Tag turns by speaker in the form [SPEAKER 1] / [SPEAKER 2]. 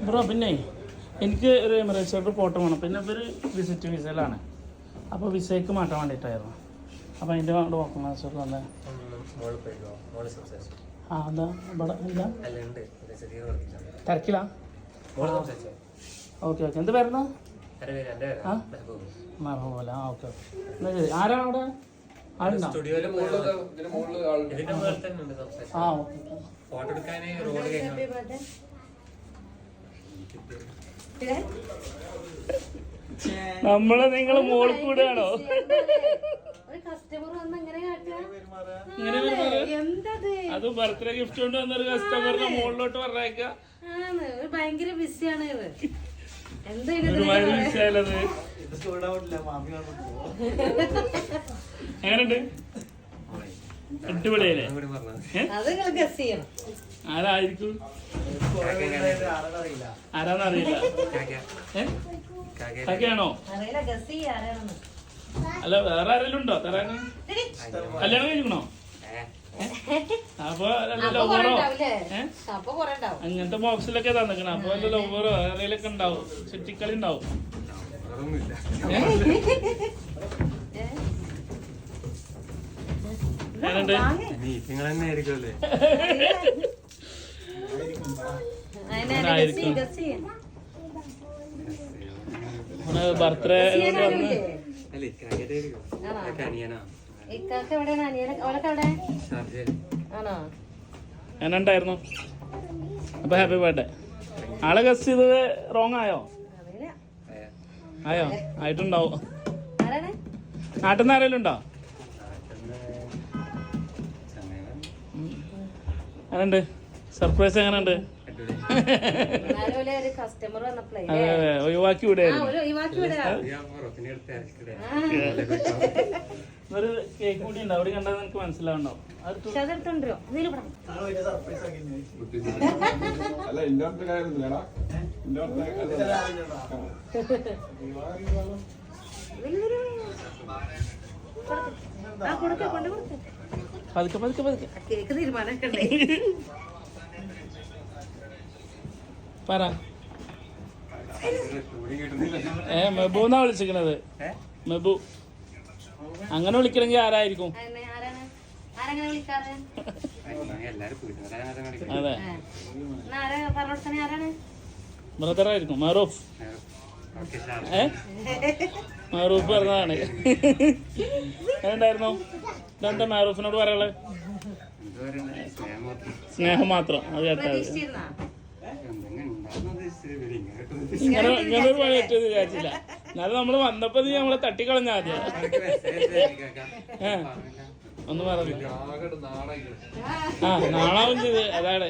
[SPEAKER 1] Bro പിന്നെ എനിക്ക് ഒരു എമിറേറ്റ്സിലോട്ട് ഫോട്ടോ വേണം. പിന്നെ ഇവർ വിസിറ്റ് വിസയിലാണ്. അപ്പോൾ വിസയ്ക്ക് മാറ്റാൻ വേണ്ടിയിട്ടായിരുന്നു. അപ്പോൾ അതിൻ്റെ ഡോക്യുമെൻറ്റ്സ് തന്നെ ആ എന്താ ഇവിടെ എന്താ തിരക്കിലാ? Okay okay. എന്ത് പേരുന്ന? ആ മറന്നുപോലെ. ആ ഓക്കെ എന്നാൽ ശരി. ആരാണ് അവിടെ? ആളുണ്ടോ? ആ ഓക്കെ. നമ്മള് നിങ്ങള് മോളിൽ കൂടെയാണോ അത് ബർത്ത്ഡേ ഗിഫ്റ്റ് കൊണ്ട് വന്നൊരു കസ്റ്റമറിനെ മുകളിലോട്ട് പറഞ്ഞേക്ക?
[SPEAKER 2] ഭയങ്കര ബിസിയാണ്
[SPEAKER 1] ഒരുമാതിരി ബിസിയായത്. എങ്ങനെയുണ്ട്? അടിപൊളിയല്ലേ? ആരായിരിക്കും? ആരാന്നറിയില്ല. കാക്കയാണോ? അല്ല വേറെ ആരെങ്കിലും ഉണ്ടോ തരാന്? കല്യാണം കഴിക്കണോ? അപ്പൊ ലവറോ അങ്ങനത്തെ ബോക്സിലൊക്കെ തന്നിക്കണം. അപ്പൊ വല്ല ലവറോ ആരെങ്കിലൊക്കെ ഉണ്ടാവും, ചുറ്റിക്കളി ഉണ്ടാവും. ബർത്ത്ഡേ വന്ന് എന്നുണ്ടായിരുന്നു. അപ്പൊ ഹാപ്പി ബർത്ത്ഡേ. ആളെ ഗസ് ചെയ്തത് റോങ് ആയോ? ആയോ? ആയിട്ടുണ്ടാവും. നാട്ടിൽ നിന്ന് ആരെങ്കിലും ഉണ്ടോ? എങ്ങനെയുണ്ട് സർപ്രൈസ്? എങ്ങനെയുണ്ട്? അതെ അതെ ഒഴിവാക്കി വിടായിരുന്നു. ഒരു കേക്ക് കൂടി ഉണ്ട് അവിടെ കണ്ടാൽ നിനക്ക് മനസ്സിലാവുണ്ടാവും. പതുക്കെ പതുക്കെ പതുക്കെ
[SPEAKER 2] കേക്ക് തീരുമാനമൊക്കെ
[SPEAKER 1] പറ. മെബു എന്നാ വിളിച്ചിരിക്കണത്. മെബു. അങ്ങനെ വിളിക്കണമെങ്കിൽ ആരായിരിക്കും? അതെ ബ്രദറായിരിക്കും. മറൂഫ്. മറൂഫ് പറഞ്ഞതാണ്. എങ്ങനെയുണ്ടായിരുന്നു? ഇതെന്താ മറൂഫിനോട് പറയാനുള്ളത്? സ്നേഹം മാത്രം. അത് കേട്ടാ ഇങ്ങനൊരു പണി പറ്റുമെന്ന് വിചാരിച്ചില്ല. എന്നാലും നമ്മള് വന്നപ്പോ നീ നമ്മളെ തട്ടിക്കളഞ്ഞ ആദ്യം. ഒന്നും പറഞ്ഞില്ല. ആ നാളാവും ചെയ്ത് അതാണ്.